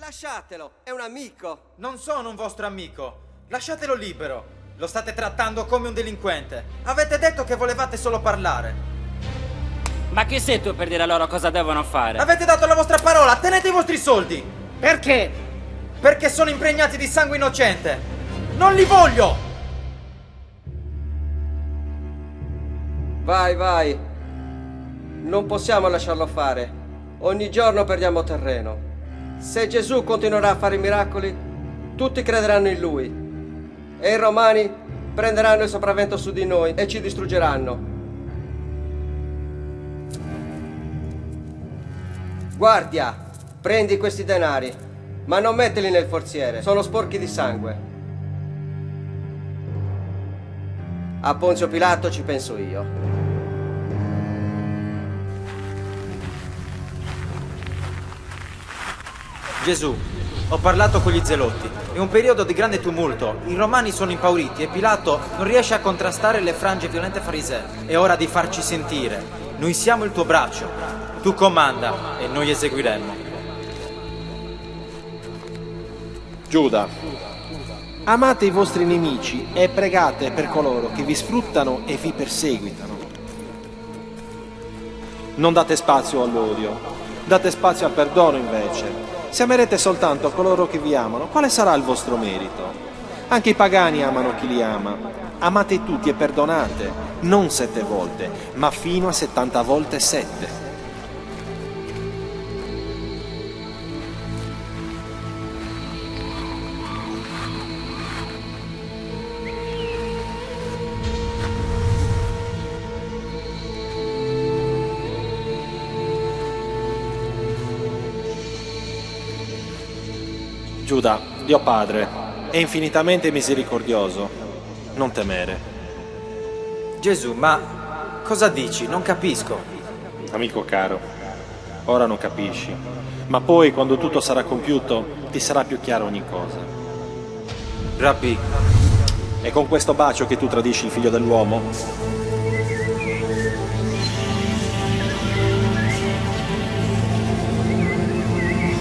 Lasciatelo, è un amico. Non sono un vostro amico. Lasciatelo libero. Lo state trattando come un delinquente. Avete detto che volevate solo parlare. Ma chi sei tu per dire loro cosa devono fare? Avete dato la vostra parola, tenete i vostri soldi. Perché? Perché sono impregnati di sangue innocente. Non li voglio. Vai, vai. Non possiamo lasciarlo fare. Ogni giorno perdiamo terreno. Se Gesù continuerà a fare miracoli, tutti crederanno in Lui. E i romani prenderanno il sopravvento su di noi e ci distruggeranno. Guardia, prendi questi denari, ma non mettili nel forziere, sono sporchi di sangue. A Ponzio Pilato ci penso io. Gesù, ho parlato con gli zelotti. È un periodo di grande tumulto. I romani sono impauriti e Pilato non riesce a contrastare le frange violente farisee. È ora di farci sentire. Noi siamo il tuo braccio. Tu comanda e noi eseguiremo. Giuda, amate i vostri nemici e pregate per coloro che vi sfruttano e vi perseguitano. Non date spazio all'odio, date spazio al perdono invece. Se amerete soltanto coloro che vi amano, quale sarà il vostro merito? Anche i pagani amano chi li ama. Amate tutti e perdonate, non 7 volte, ma fino a 70 volte 7. Giuda, Dio Padre, è infinitamente misericordioso. Non temere. Gesù, ma cosa dici? Non capisco. Amico caro, ora non capisci, ma poi quando tutto sarà compiuto ti sarà più chiaro ogni cosa. Rabbi, è con questo bacio che tu tradisci il figlio dell'uomo?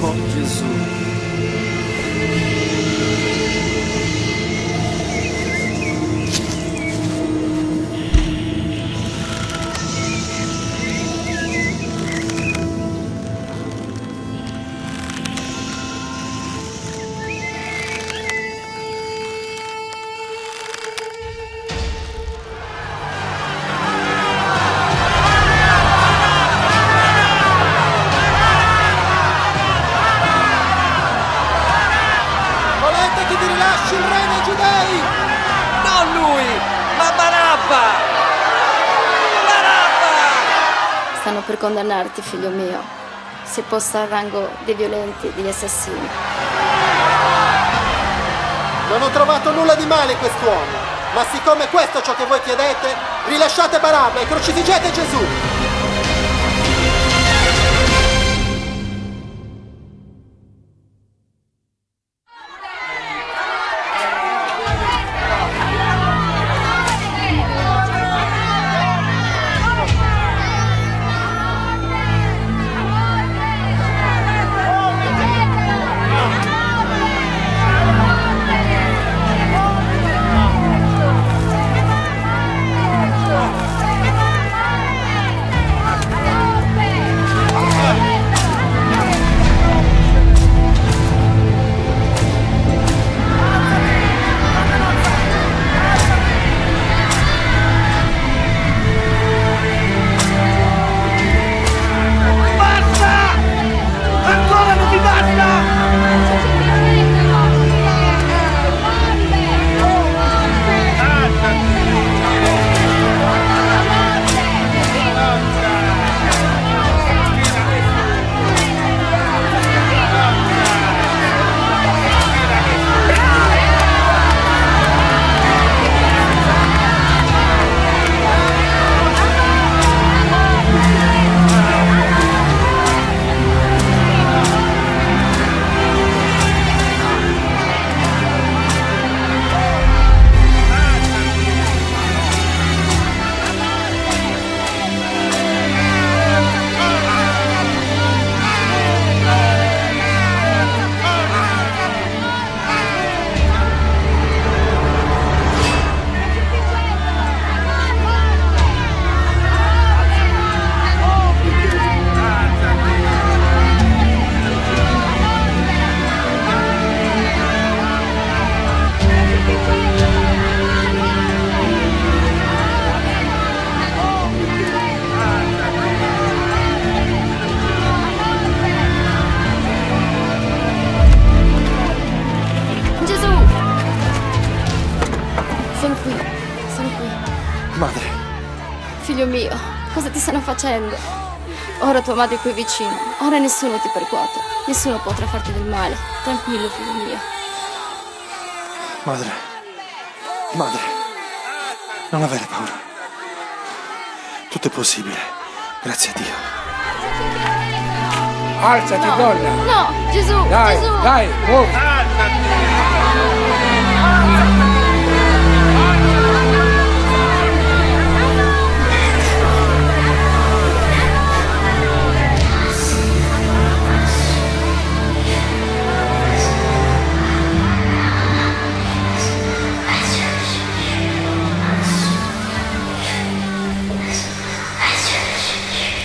oh Gesù. Stanno per condannarti, figlio mio, se posta al rango dei violenti e degli assassini. Non ho trovato nulla di male in quest'uomo, ma siccome questo è ciò che voi chiedete, rilasciate Barabba e crocifiggete Gesù! figlio mio, cosa ti stanno facendo? Ora tua madre è qui vicino, ora nessuno ti percuote, nessuno potrà farti del male. Tranquillo, figlio mio. Madre, non avere paura. Tutto è possibile, grazie a Dio. Alzati, No, donna! no, Gesù, Dai, Gesù! dai, muovi!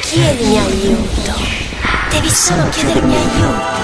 Chiedimi aiuto. Devi solo chiedermi aiuto.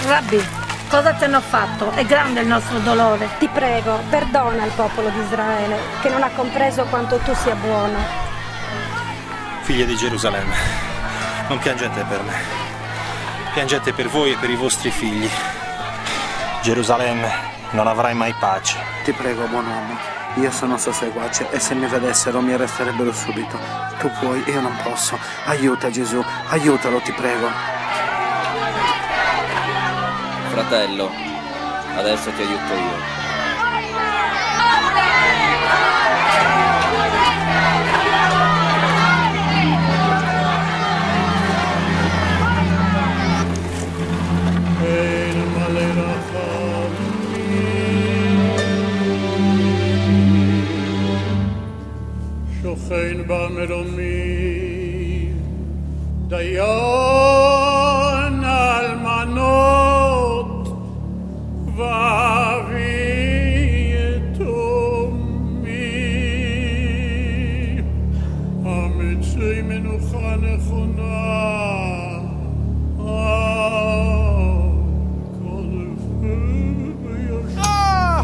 Rabbi, cosa ti hanno fatto? È grande il nostro dolore. Ti prego, perdona il popolo di Israele, che non ha compreso quanto tu sia buono. Figlie di Gerusalemme, non piangete per me. Piangete per voi e per i vostri figli. Gerusalemme, non avrai mai pace. Ti prego, buon uomo, io sono suo seguace e se mi vedessero mi arresterebbero subito. Tu puoi, io non posso. Aiuta Gesù, aiutalo, ti prego. Fratello, adesso ti aiuto io. שוכן במרומים, דיין אלמנות ואבי יתומים, המצוי מנוחה נכונה, כל יפה וישר.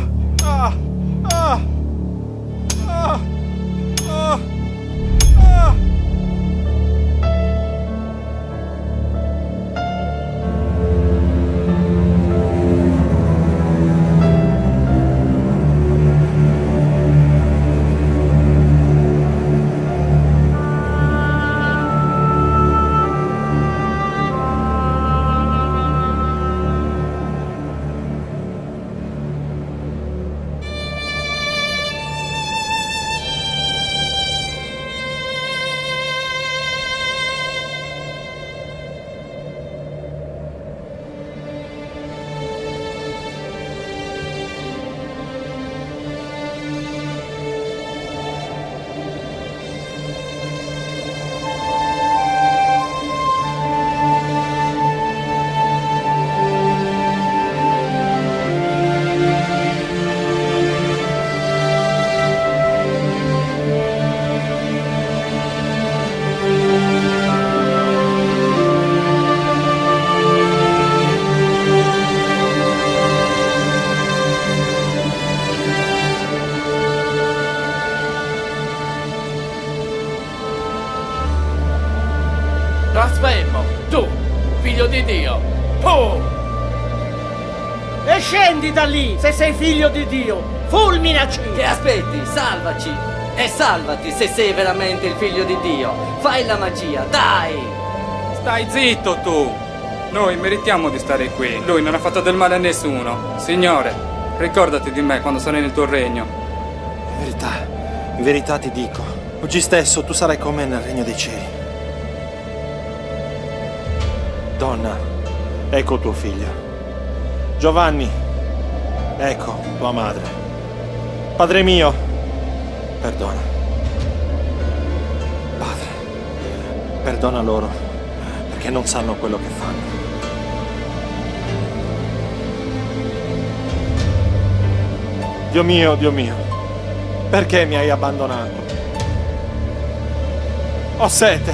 Blasfemo, tu, figlio di Dio, tu! E scendi da lì, se sei figlio di Dio! Fulminaci! Che aspetti? Salvaci! E salvati se sei veramente il figlio di Dio! Fai la magia, dai! Stai zitto tu! Noi meritiamo di stare qui. Lui non ha fatto del male a nessuno. Signore, ricordati di me quando sarai nel tuo regno. In verità ti dico, oggi stesso tu sarai con me nel regno dei cieli. Donna, ecco tuo figlio. Giovanni, ecco tua madre. Padre mio, perdona. Padre, perdona loro, perché non sanno quello che fanno. Dio mio, perché mi hai abbandonato? Ho sete.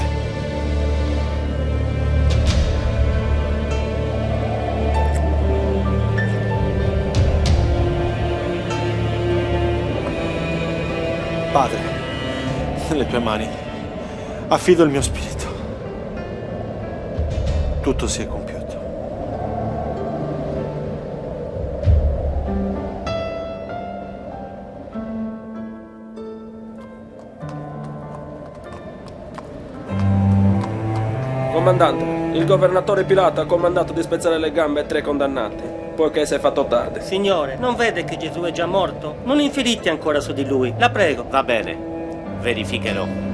Padre, nelle tue mani affido il mio spirito. Tutto si è compiuto. Comandante, il governatore Pilato ha comandato di spezzare le gambe a 3 condannati, poiché si è fatto tardi. Signore, non vede che Gesù è già morto? Non infiliti ancora su di lui, la prego. Va bene, verificherò.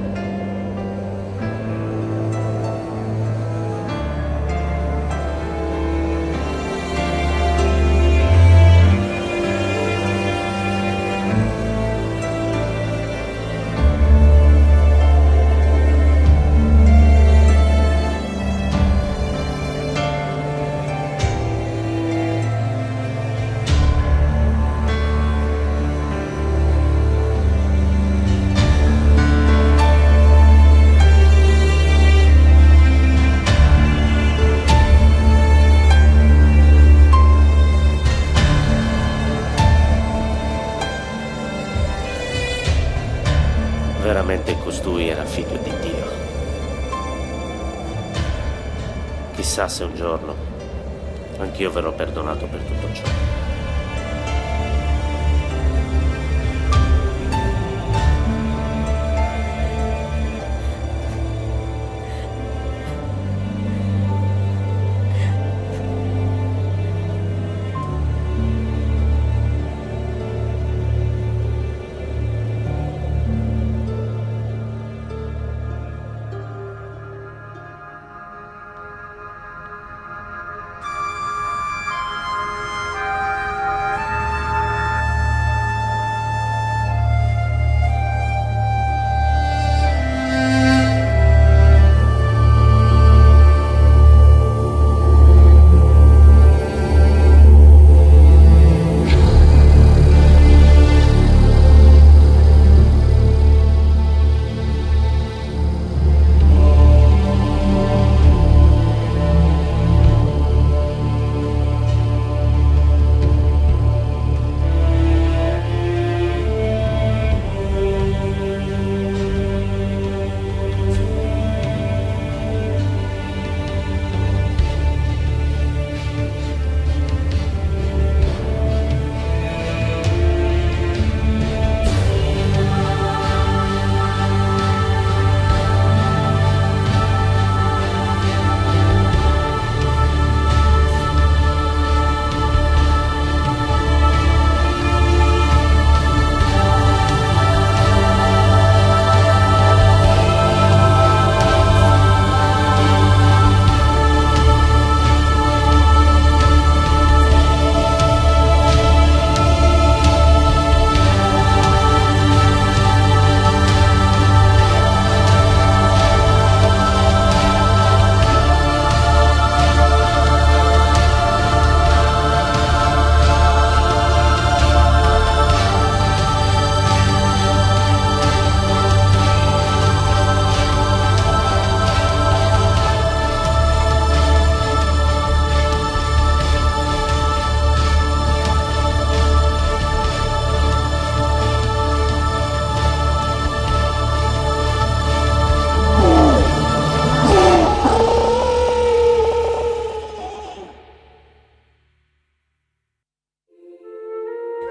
Veramente costui era figlio di Dio. Chissà se un giorno anch'io verrò perdonato per tutto ciò.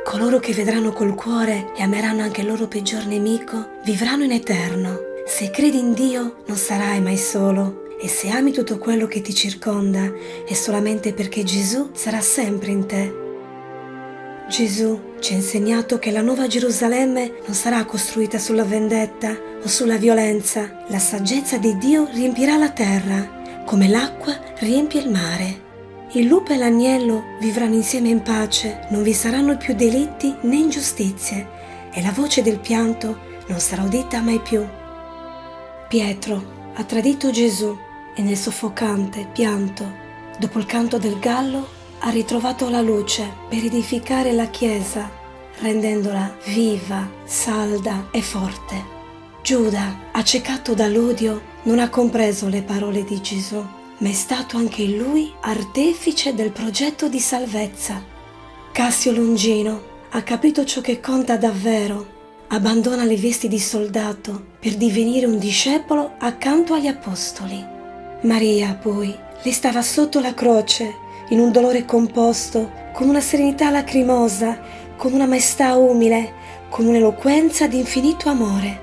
Coloro che vedranno col cuore e ameranno anche il loro peggior nemico, vivranno in eterno. Se credi in Dio, non sarai mai solo. e se ami tutto quello che ti circonda è solamente perché Gesù sarà sempre in te. Gesù ci ha insegnato che la nuova Gerusalemme non sarà costruita sulla vendetta o sulla violenza. La saggezza di Dio riempirà la terra, come l'acqua riempie il mare. Il lupo e l'agnello vivranno insieme in pace, non vi saranno più delitti né ingiustizie, e la voce del pianto non sarà udita mai più. Pietro ha tradito Gesù e nel soffocante pianto, dopo il canto del gallo, ha ritrovato la luce per edificare la Chiesa, rendendola viva, salda e forte. Giuda, accecato dall'odio, non ha compreso le parole di Gesù, ma è stato anche lui artefice del progetto di salvezza. Cassio Longino ha capito ciò che conta davvero, abbandona le vesti di soldato per divenire un discepolo accanto agli apostoli. Maria, poi, lei stava sotto la croce, in un dolore composto, con una serenità lacrimosa, con una maestà umile, con un'eloquenza di infinito amore,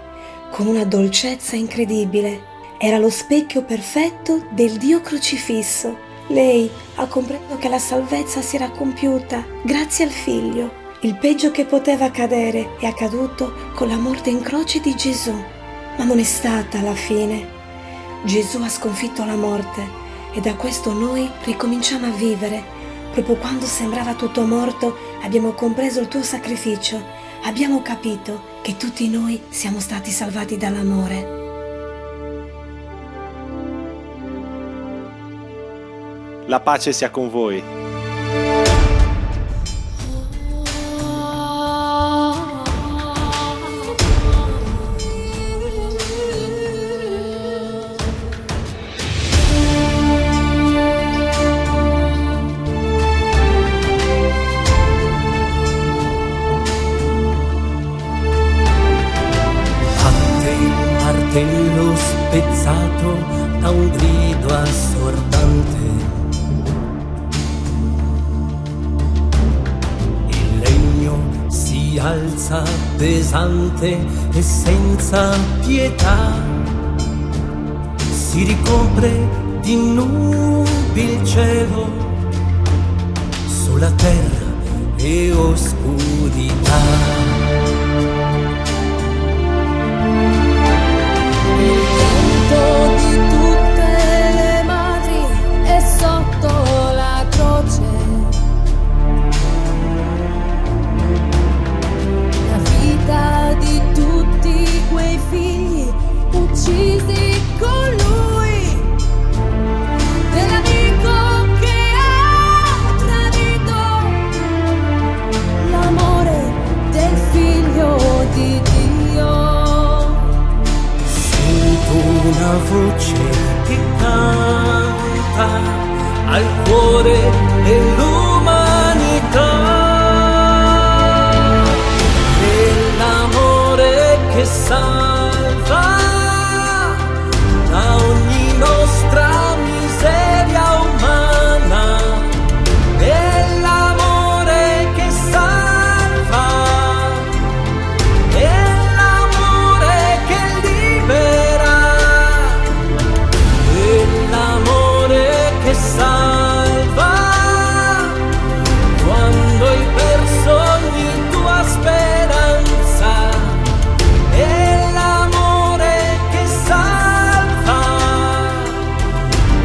con una dolcezza incredibile. Era lo specchio perfetto del Dio crocifisso. Lei ha compreso che la salvezza si era compiuta grazie al Figlio. Il peggio che poteva accadere è accaduto con la morte in croce di Gesù, ma non è stata la fine. Gesù ha sconfitto la morte e da questo noi ricominciamo a vivere. Proprio quando sembrava tutto morto, abbiamo compreso il tuo sacrificio. Abbiamo capito che tutti noi siamo stati salvati dall'amore. La pace sia con voi. Martello spezzato da un grido assordante. Il legno si alza pesante e senza pietà. Si ricopre di nubi il cielo, sulla terra e oscurità. Di tutte le madri è sotto la croce. La vita di tutti quei figli uccisi con lui, dell'amico che ha tradito l'amore del figlio di Dio. Una voce che canta al cuore dell'umanità, dell'amore che salva da ogni nostra miseria umana, dell'amore che salva, dell'amore che libera, che salva quando hai perso ogni tua speranza. È l'amore che salva,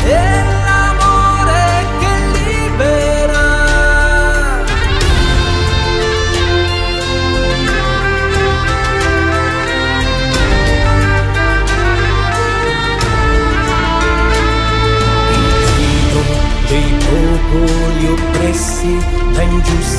è l'amore che libera. Dei popoli oppressi da ingiustizie